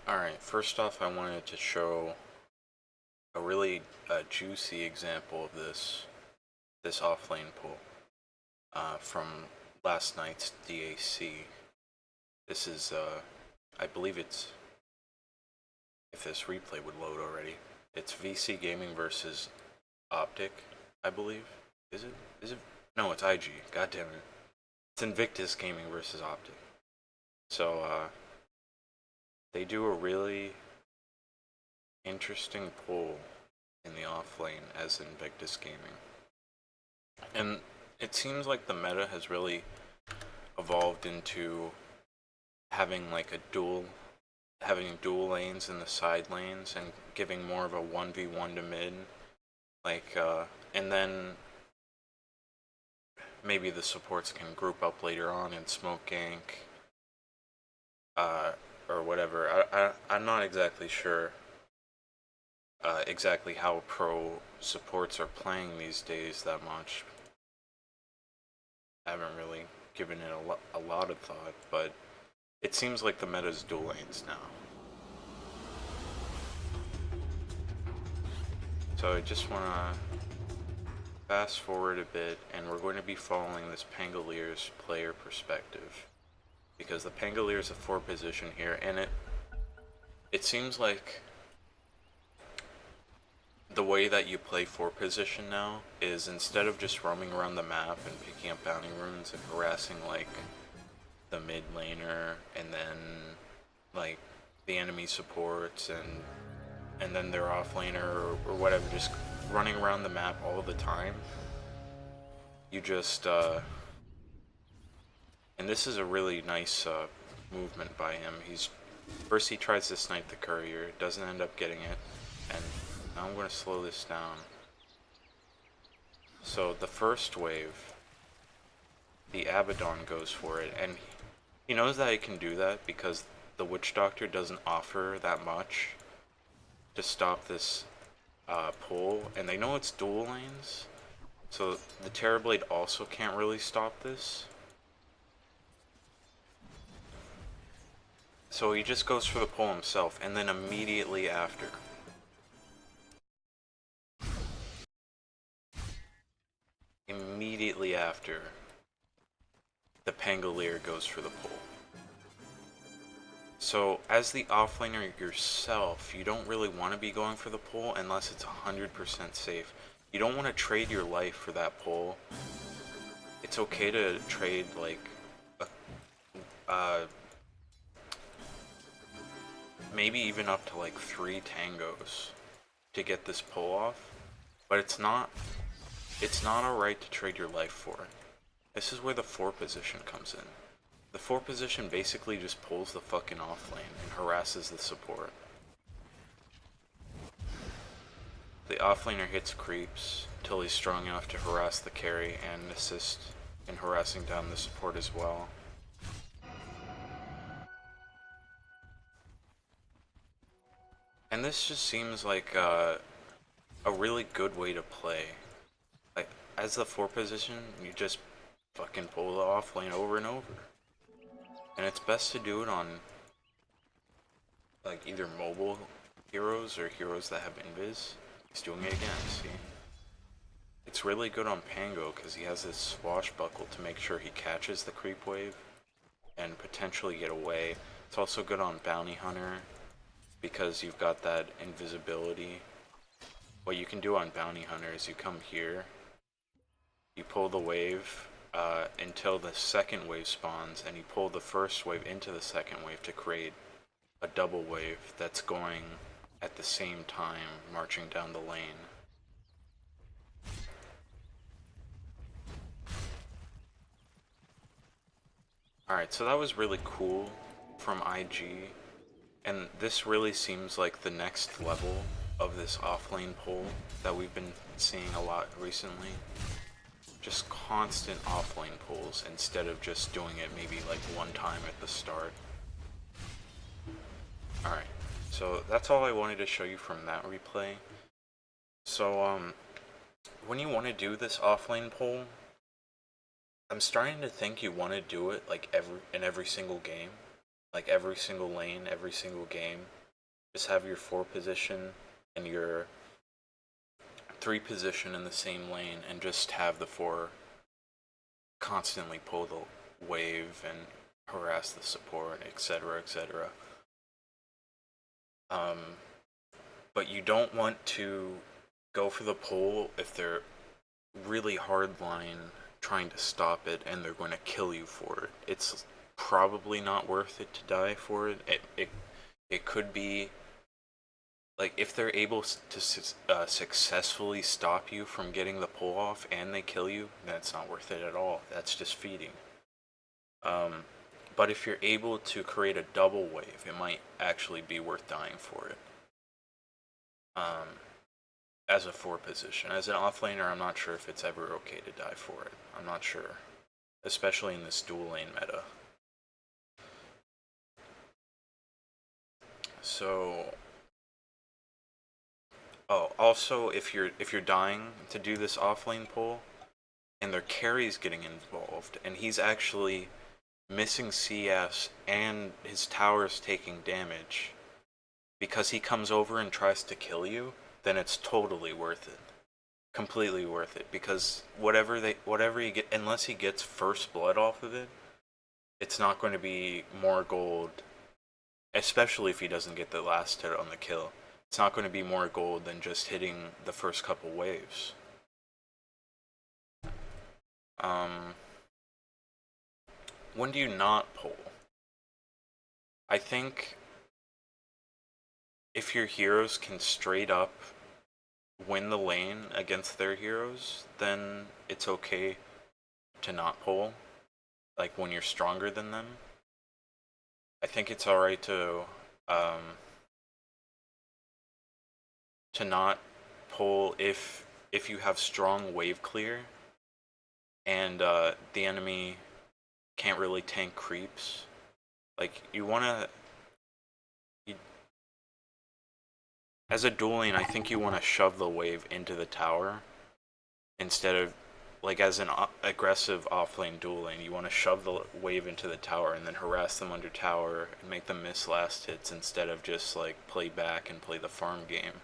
Alright, first off, I wanted to show a really juicy example of this offlane pull from last night's DAC. This is, I believe it's, if this replay would load already, it's VC Gaming versus Optic, I believe. Is it? Is it? No, it's IG. God damn it. It's Invictus Gaming versus Optic. So, they do a really interesting pull in the offlane as Invictus Gaming. And it seems like the meta has really evolved into having like having dual lanes in the side lanes and giving more of a 1v1 to mid. Like, and then maybe the supports can group up later on and smoke gank, or whatever. I'm not exactly sure exactly how pro supports are playing these days that much. I haven't really given it a lot of thought, but it seems like the meta's dual lanes now. So I just want to fast forward a bit, and we're going to be following this Pangalier's player perspective, because the Pangolier is a 4 position here, and it seems like the way that you play 4 position now is instead of just roaming around the map and picking up bounty runes and harassing like the mid laner and then like the enemy supports and then their offlaner or whatever, just running around the map all the time. You just and this is a really nice movement by him. First he tries to snipe the courier, doesn't end up getting it, and now I'm going to slow this down. So the first wave, the Abaddon goes for it, and he knows that he can do that because the Witch Doctor doesn't offer that much to stop this pull, and they know it's dual lanes, so the Terrorblade also can't really stop this. So he just goes for the pull himself, and then immediately after, the Pangolier goes for the pull. So as the offlaner yourself, you don't really want to be going for the pull unless it's 100% safe. You don't want to trade your life for that pull. It's okay to trade like maybe even up to like 3 tangos to get this pull off, but it's not alright to trade your life for it. This is where the 4 position comes in. The 4 position basically just pulls the fucking offlane and harasses the support. The offlaner hits creeps till he's strong enough to harass the carry and assist in harassing down the support as well. And this just seems like a really good way to play. Like, as the 4 position, you just fucking pull the offlane over and over. And it's best to do it on like either mobile heroes or heroes that have invis. He's doing it again, see? It's really good on Pango because he has this swashbuckle to make sure he catches the creep wave and potentially get away. It's also good on Bounty Hunter because you've got that invisibility. What you can do on Bounty Hunter is you come here, you pull the wave until the second wave spawns, and you pull the first wave into the second wave to create a double wave that's going at the same time, marching down the lane. Alright, so that was really cool from IG, and this really seems like the next level of this offlane pull that we've been seeing a lot recently. Just constant offlane pulls instead of just doing it maybe like one time at the start. Alright, so that's all I wanted to show you from that replay. So when you want to do this offlane pull, I'm starting to think you want to do it like in every single game. like every single lane, every single game. Just have your 4 position and your 3 position in the same lane, and just have the 4 constantly pull the wave and harass the support, etc., etc. But you don't want to go for the pull if they're really hard line trying to stop it and they're going to kill you for it. It's probably not worth it to die for it. It could be like if they're able to successfully stop you from getting the pull off and they kill you, then it's not worth it at all. That's just feeding. But if you're able to create a double wave, it might actually be worth dying for it. As a 4 position. As an offlaner, I'm not sure if it's ever okay to die for it. I'm not sure. Especially in this dual lane meta. So, oh, also if you're dying to do this offlane pull and their carry's getting involved and he's actually missing CS and his tower's taking damage because he comes over and tries to kill you, then it's totally worth it. Completely worth it, because whatever you get, unless he gets first blood off of it, it's not going to be more gold, especially if he doesn't get the last hit on the kill. It's not going to be more gold than just hitting the first couple waves. When do you not pull? I think if your heroes can straight up win the lane against their heroes, then it's okay to not pull. Like when you're stronger than them, I think it's alright to not pull if you have strong wave clear and the enemy can't really tank creeps. Like you wanna, as a duel lane, I think you want to shove the wave into the tower instead of, like, as an aggressive offlane duel lane, you want to shove the wave into the tower and then harass them under tower and make them miss last hits instead of just like play back and play the farm game.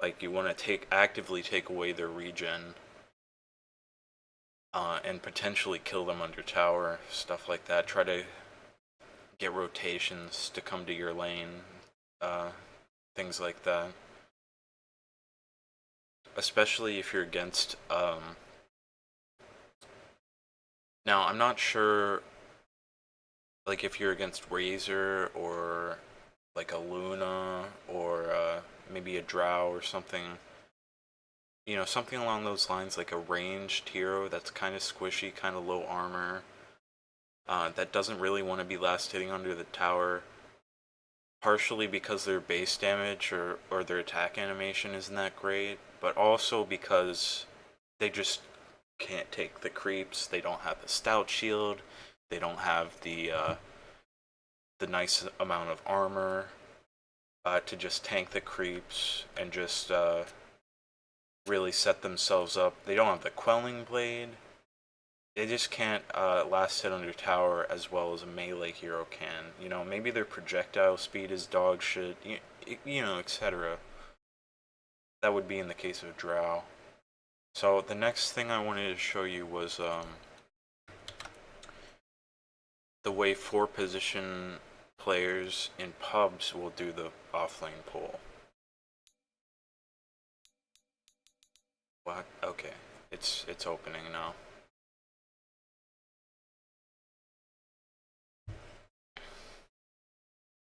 Like you want to actively take away their regen and potentially kill them under tower, stuff like that. Try to get rotations to come to your lane, things like that. Especially if you're against, now I'm not sure, like if you're against Razor or like a Luna or maybe a Drow or something, you know, something along those lines, like a ranged hero that's kind of squishy, kind of low armor, that doesn't really want to be last hitting under the tower, partially because their base damage or their attack animation isn't that great, but also because they just can't take the creeps. They don't have the stout shield, they don't have the nice amount of armor to just tank the creeps and just really set themselves up. They don't have the quelling blade. They just can't last hit under tower as well as a melee hero can. You know, maybe their projectile speed is dog shit, you know, etc. That would be in the case of Drow. So the next thing I wanted to show you was the way 4 position players in pubs will do the offlane pull. What? Okay, it's opening now.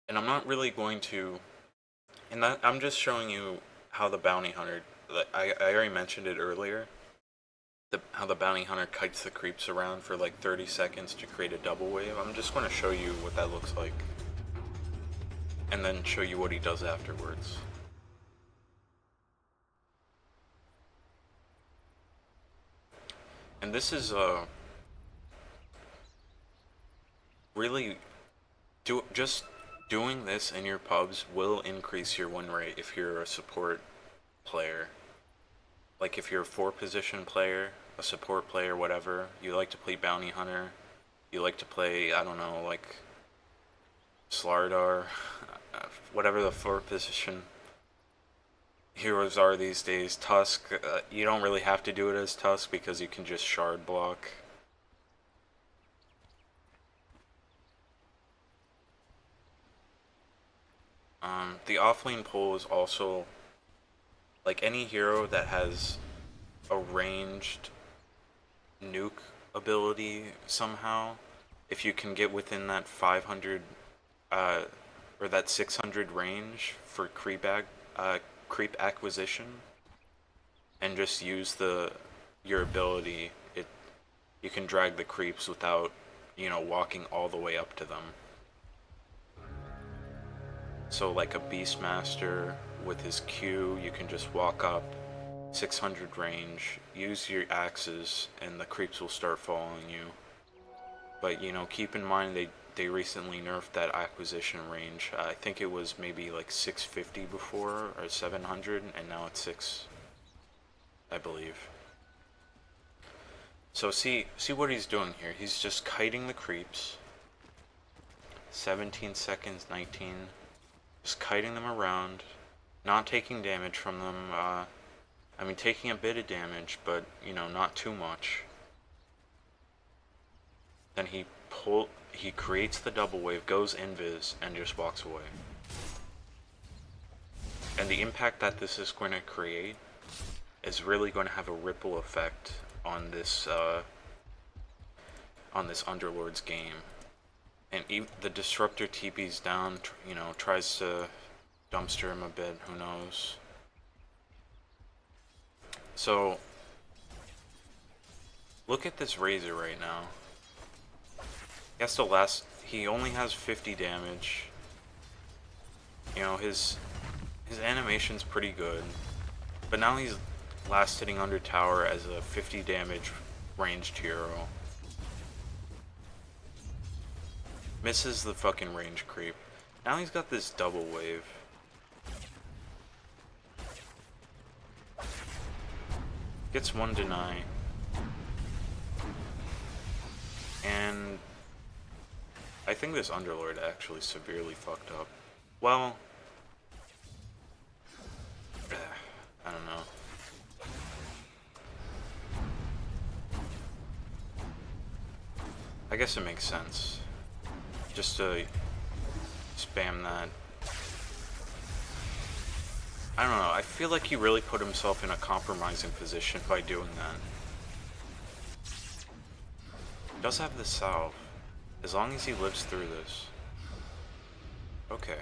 And I'm not really going to, and I'm just showing you how the bounty hunter, I already mentioned it earlier, how the bounty hunter kites the creeps around for like 30 seconds to create a double wave. I'm just going to show you what that looks like, and then show you what he does afterwards. And this is really just doing this in your pubs will increase your win rate if you're a support player. Like if you're a 4 position player, a support player, whatever, you like to play bounty hunter, you like to play, I don't know, like Slardar, whatever the 4 position heroes are these days. Tusk, you don't really have to do it as Tusk because you can just shard block. The offlane pull is also like any hero that has a ranged nuke ability somehow. If you can get within that 500 or that 600 range for creep acquisition, and just use your ability, you can drag the creeps without walking all the way up to them. So like a Beastmaster with his Q, you can just walk up 600 range, use your axes, and the creeps will start following you. But keep in mind they recently nerfed that acquisition range. I think it was maybe like 650 before, or 700, and now it's 6, I believe. So see what he's doing here. He's just kiting the creeps. 17 seconds, 19. Just kiting them around, not taking damage from them. I mean, taking a bit of damage, but not too much. Then he creates the double wave, goes invis, and just walks away. And the impact that this is going to create is really going to have a ripple effect on this Underlord's game. And the Disruptor TP's down, tries to dumpster him a bit, who knows. So, look at this Razor right now. He only has 50 damage. His animation's pretty good. But now he's last hitting under tower as a 50 damage ranged hero. Misses the fucking range creep. Now he's got this double wave. Gets 1 deny. And I think this Underlord actually severely fucked up. Well, I don't know. I guess it makes sense. Just to spam that. I don't know, I feel like he really put himself in a compromising position by doing that. He does have the salve. As long as he lives through this. Okay.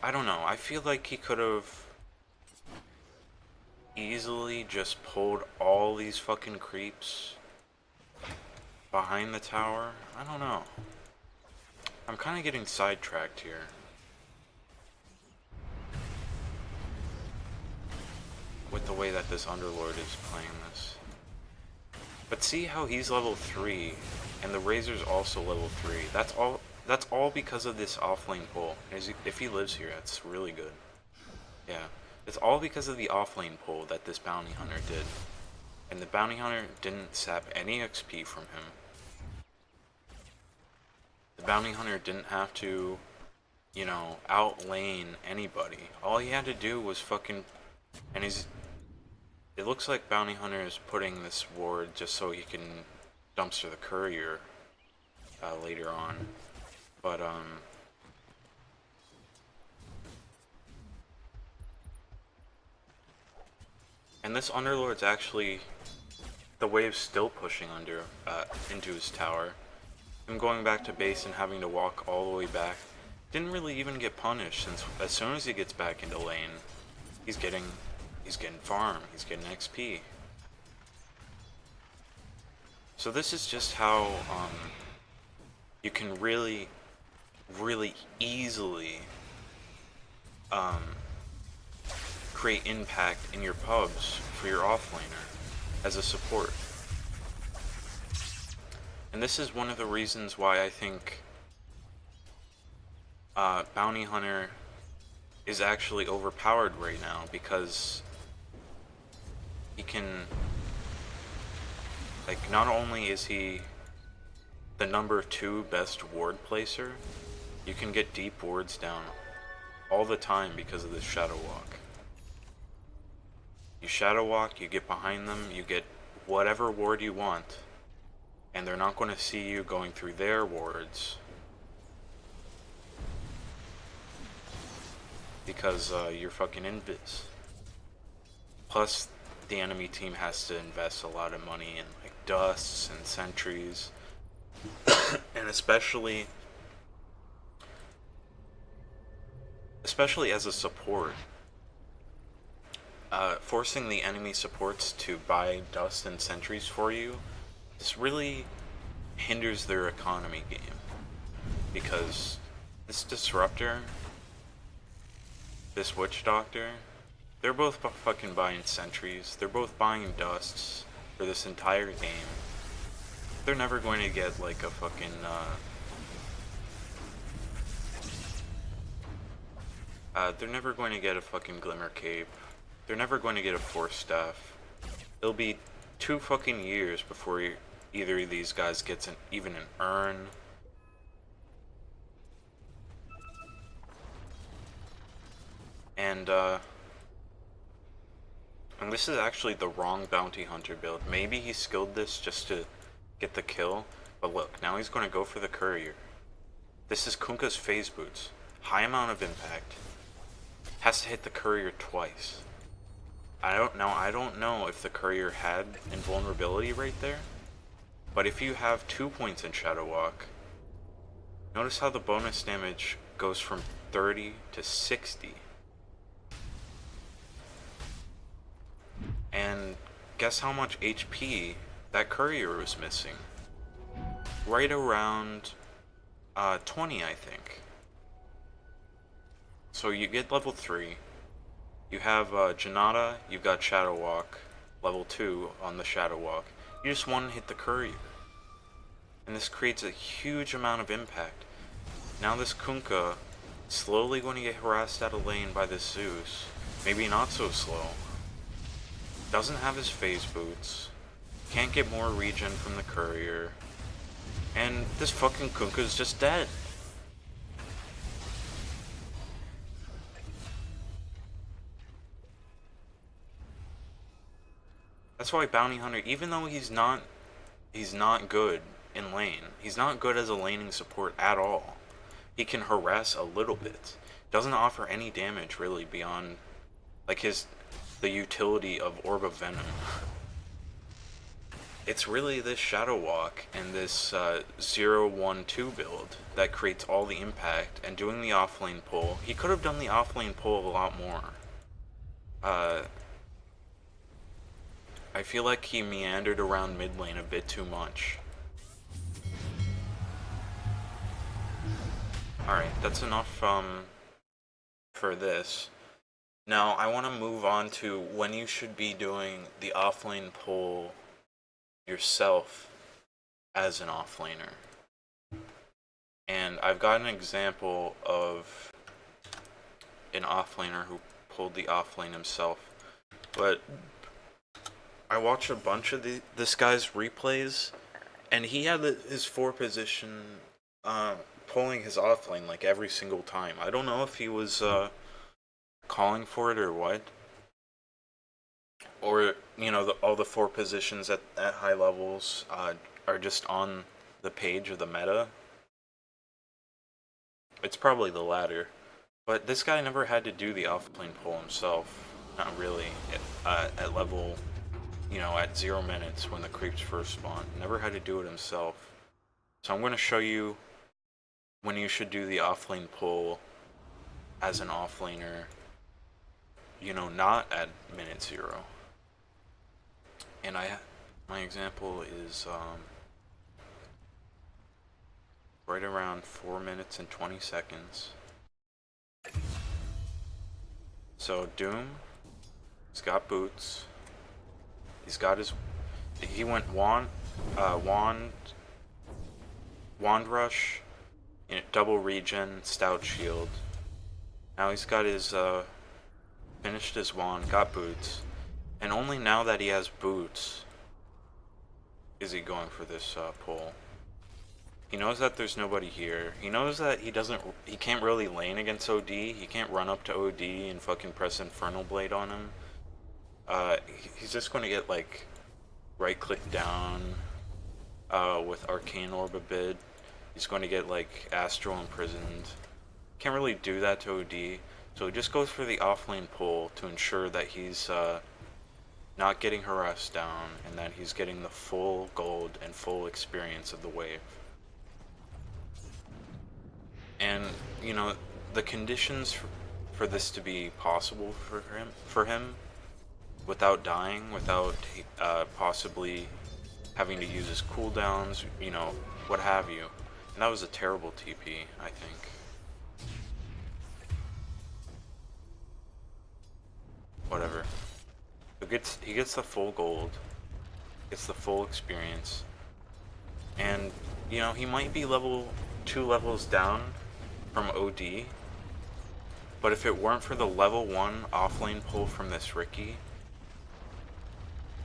I don't know, I feel like he could have easily just pulled all these fucking creeps behind the tower. I don't know. I'm kind of getting sidetracked here. With the way that this Underlord is playing this. But see how he's level 3, and the Razor's also level 3. That's all because of this offlane pull. If he lives here, that's really good. Yeah. It's all because of the offlane pull that this Bounty Hunter did. And the Bounty Hunter didn't sap any XP from him. The Bounty Hunter didn't have to, outlane anybody. All he had to do was fucking... And it looks like Bounty Hunter is putting this ward just so he can dumpster the courier later on. But, and this Underlord's actually... The wave's still pushing into his tower. Him going back to base and having to walk all the way back didn't really even get punished, since as soon as he gets back into lane, he's getting farm, he's getting XP. So this is just how you can really easily create impact in your pubs for your offlaner as a support. And this is one of the reasons why I think Bounty Hunter is actually overpowered right now, because he can, like, not only is he the number 2 best ward placer, you can get deep wards down all the time because of this shadow walk. You shadow walk, you get behind them, you get whatever ward you want, and they're not going to see you going through their wards because you're fucking invis. Plus, the enemy team has to invest a lot of money in like dusts and sentries, and especially as a support. Forcing the enemy supports to buy dust and sentries for you, this really hinders their economy game. Because this disruptor, this witch doctor, they're both fucking buying sentries, they're both buying dusts for this entire game. They're never going to get like a fucking, they're never going to get a fucking glimmer cape. They're never going to get a force staff. It'll be 2 fucking years before either of these guys gets even an urn. And this is actually the wrong bounty hunter build. Maybe he skilled this just to get the kill, but look, now he's going to go for the courier. This is Kunkka's phase boots. High amount of impact. Has to hit the courier twice. I don't know if the courier had invulnerability right there, but if you have 2 points in Shadow Walk, notice how the bonus damage goes from 30 to 60. And guess how much HP that courier was missing? Right around 20, I think. So you get level 3. You have Janata, you've got Shadow Walk, level 2 on the Shadow Walk. You just want to hit the courier. And this creates a huge amount of impact. Now this Kunkka slowly going to get harassed out of lane by this Zeus. Maybe not so slow. Doesn't have his phase boots. Can't get more regen from the courier. And this fucking Kunkka's just dead. That's why Bounty Hunter, even though he's not good in lane, he's not good as a laning support at all. He can harass a little bit. Doesn't offer any damage really beyond like the utility of Orb of Venom. It's really this Shadow Walk and this 0-1-2 build that creates all the impact, and doing the offlane pull. He could have done the offlane pull a lot more. I feel like he meandered around mid lane a bit too much. Alright, that's enough for this. Now, I want to move on to when you should be doing the offlane pull yourself as an offlaner. And I've got an example of an offlaner who pulled the offlane himself. But I watched a bunch of this guy's replays, and he had his 4 position pulling his offlane like every single time. I don't know if he was calling for it or what. Or, you know, all the 4 positions at high levels are just on the page of the meta. It's probably the latter. But this guy never had to do the offlane pull himself. Not really. At level, you know, at 0 minutes when the creeps first spawn. Never had to do it himself. So I'm going to show you when you should do the offlane pull as an offlaner. You know, not at minute 0. And my example is right around 4 minutes and 20 seconds. So Doom, he's got boots. He's got he went wand rush, double regen, stout shield. Now he's got his finished his wand, got boots. And only now that he has boots is he going for this pull. He knows that there's nobody here. He knows that he can't really lane against OD. He can't run up to OD and fucking press Infernal Blade on him. He's just going to get, like, right-click down with Arcane Orb a bit. He's going to get, like, Astral Imprisoned. Can't really do that to OD. So he just goes for the offlane pull to ensure that he's not getting harassed down and that he's getting the full gold and full experience of the wave. And, you know, the conditions for this to be possible for him without dying, without possibly having to use his cooldowns, you know, what have you. And that was a terrible TP, I think. Whatever. He gets the full gold, gets the full experience, and, you know, he might be 2 levels down from OD, but if it weren't for the level 1 offlane pull from this Riki,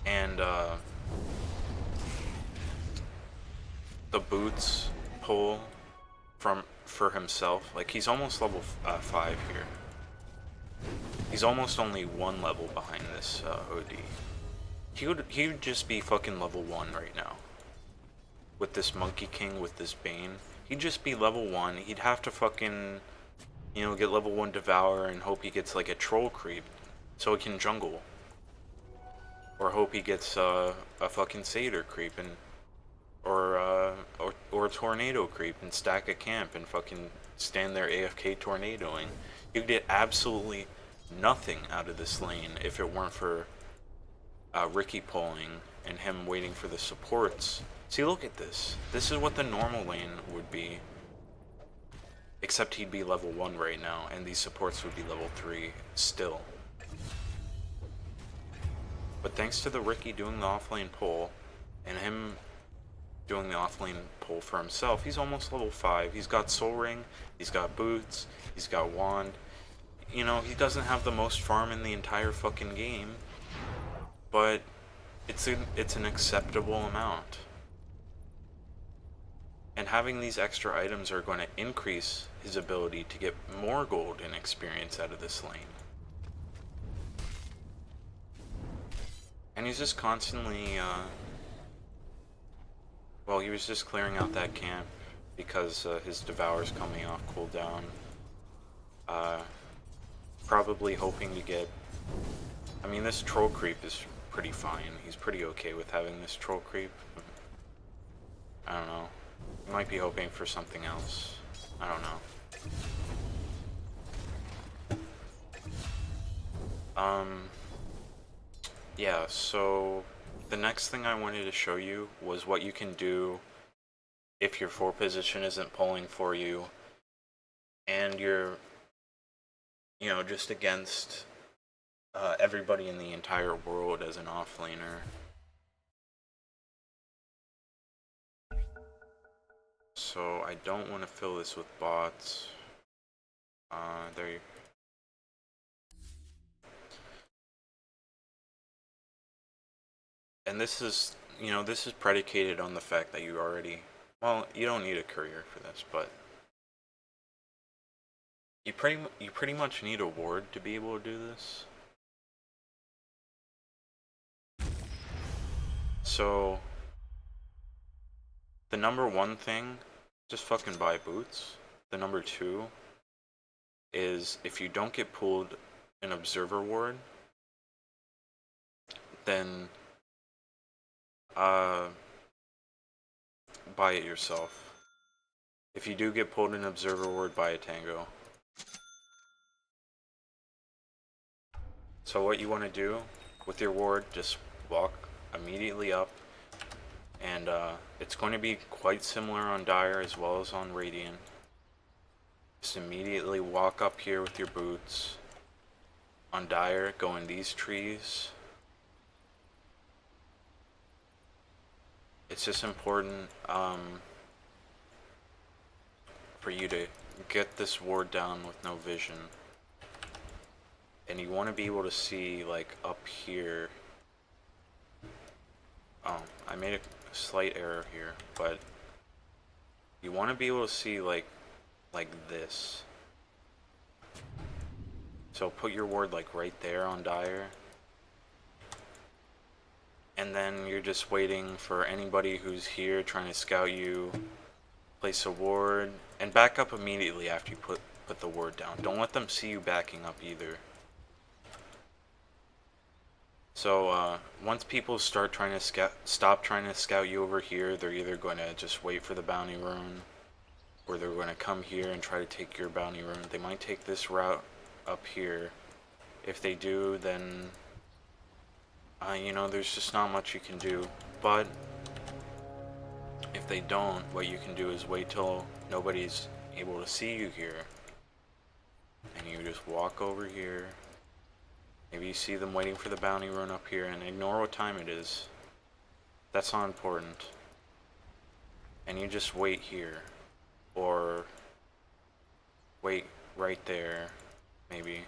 and the boots pull for himself, like, he's almost level 5 here. He's almost only 1 level behind this OD. He would just be fucking level 1 right now. With this Monkey King, with this Bane. He'd just be level 1. He'd have to fucking, you know, get level 1 Devour and hope he gets, like, a Troll creep so he can jungle. Or hope he gets a fucking Satyr creep and or a Tornado creep and stack a camp and fucking stand there AFK tornadoing. You'd get absolutely nothing out of this lane if it weren't for Riki pulling and him waiting for the supports. See, look at this. This is what the normal lane would be. Except he'd be level 1 right now, and these supports would be level 3 still. But thanks to the Riki doing the offlane pull, and him doing the offlane pull for himself, he's almost level 5. He's got Soul Ring, he's got boots, he's got wand. You know, he doesn't have the most farm in the entire fucking game, but it's an acceptable amount. And having these extra items are going to increase his ability to get more gold and experience out of this lane. And he's just constantly, well, he was just clearing out that camp because his Devour's coming off cooldown. Probably hoping to get, I mean, this Troll creep is pretty fine. He's pretty okay with having this Troll creep. I don't know. He might be hoping for something else. I don't know. Yeah, so the next thing I wanted to show you was what you can do if your 4 position isn't pulling for you and you're, you know, just against everybody in the entire world as an offlaner. So I don't want to fill this with bots. There you. And this is, you know, this is predicated on the fact that you already, well, you don't need a courier for this, but you pretty much need a ward to be able to do this. So the number 1 thing, just fucking buy boots. The number 2 is if you don't get pulled an observer ward, then buy it yourself. If you do get pulled an observer ward, buy a tango. So what you want to do with your ward, just walk immediately up, and it's going to be quite similar on Dire as well as on Radiant. Just immediately walk up here with your boots. On Dire, go in these trees. It's just important for you to get this ward down with no vision. And you want to be able to see, like, up here. Oh, I made a slight error here, but you want to be able to see like this. So put your ward like right there on Dire. And then you're just waiting for anybody who's here trying to scout you, place a ward, and back up immediately after you put the ward down. Don't let them see you backing up either. So once people start trying to stop trying to scout you over here, they're either going to just wait for the bounty rune, or they're going to come here and try to take your bounty rune. They might take this route up here. If they do, then you know, there's just not much you can do. But if they don't, what you can do is wait till nobody's able to see you here, and you just walk over here. Maybe you see them waiting for the bounty rune up here, and ignore what time it is. That's not important. And you just wait here, or wait right there, maybe.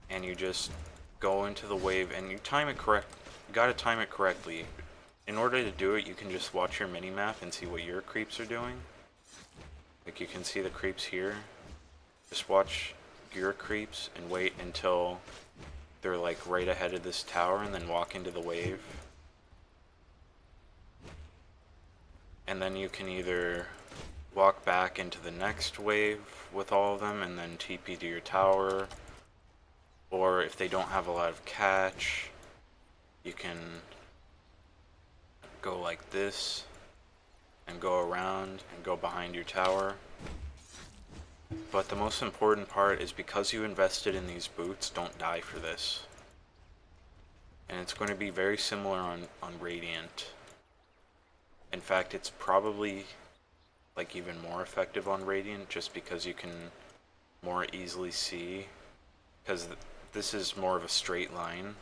And you just go into the wave, and you time it correct. You gotta time it correctly. In order to do it, you can just watch your mini-map and see what your creeps are doing. Like, you can see the creeps here. Just watch your creeps and wait until they're like right ahead of this tower, and then walk into the wave. And then you can either walk back into the next wave with all of them and then TP to your tower, or if they don't have a lot of catch, you can go like this and go around and go behind your tower. But the most important part is, because you invested in these boots, don't die for this. And it's going to be very similar on Radiant. In fact, it's probably like even more effective on Radiant, just because you can more easily see, because this is more of a straight line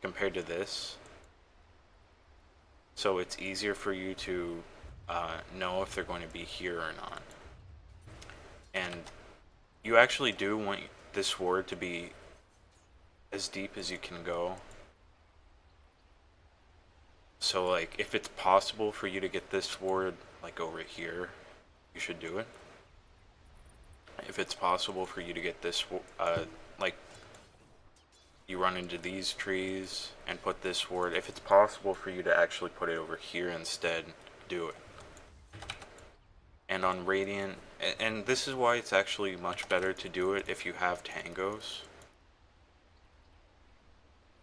compared to this. So it's easier for you to know if they're going to be here or not. And you actually do want this ward to be as deep as you can go. So like, if it's possible for you to get this ward like over here, you should do it. If it's possible for you to get this, like, you run into these trees and put this ward, if it's possible for you to actually put it over here instead, do it. And on Radiant, and this is why it's actually much better to do it if you have tangos,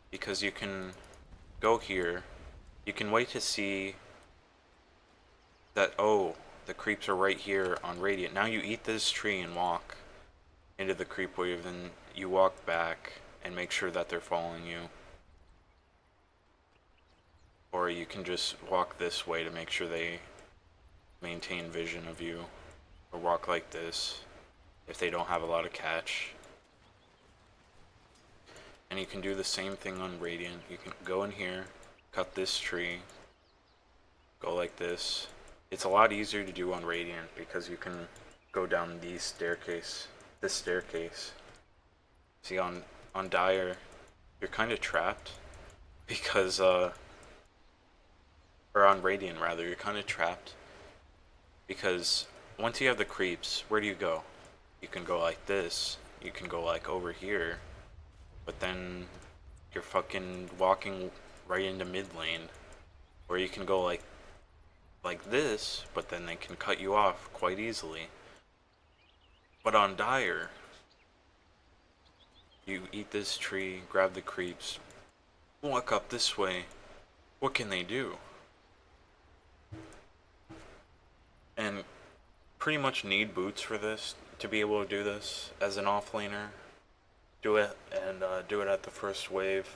because you can go here, you can wait to see that, oh, the creeps are right here on Radiant. Now you eat this tree and walk into the creep wave, and you walk back and make sure that they're following you. Or you can just walk this way to make sure they maintain vision of you, or walk like this if they don't have a lot of catch. And you can do the same thing on Radiant. You can go in here, cut this tree, go like this. It's a lot easier to do on Radiant because you can go down this staircase. See, on Dire, you're kind of trapped because or on Radiant rather, you're kind of trapped because once you have the creeps, where do you go? You can go like this, you can go like over here, but then you're fucking walking right into mid lane. Or you can go like this, but then they can cut you off quite easily. But on Dire, you eat this tree, grab the creeps, walk up this way. What can they do? And pretty much need boots for this to be able to do this as an offlaner. Do it, and do it at the first wave.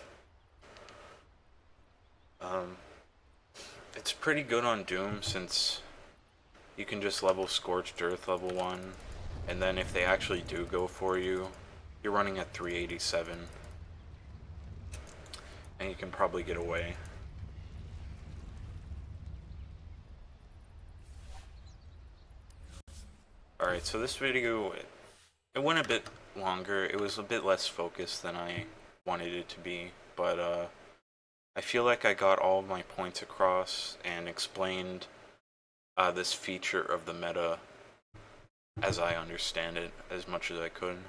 It's pretty good on Doom since you can just level Scorched Earth level 1, and then if they actually do go for you, you're running at 387, and you can probably get away. Alright, so this video, it went a bit longer. It was a bit less focused than I wanted it to be, but I feel like I got all of my points across and explained this feature of the meta as I understand it as much as I could.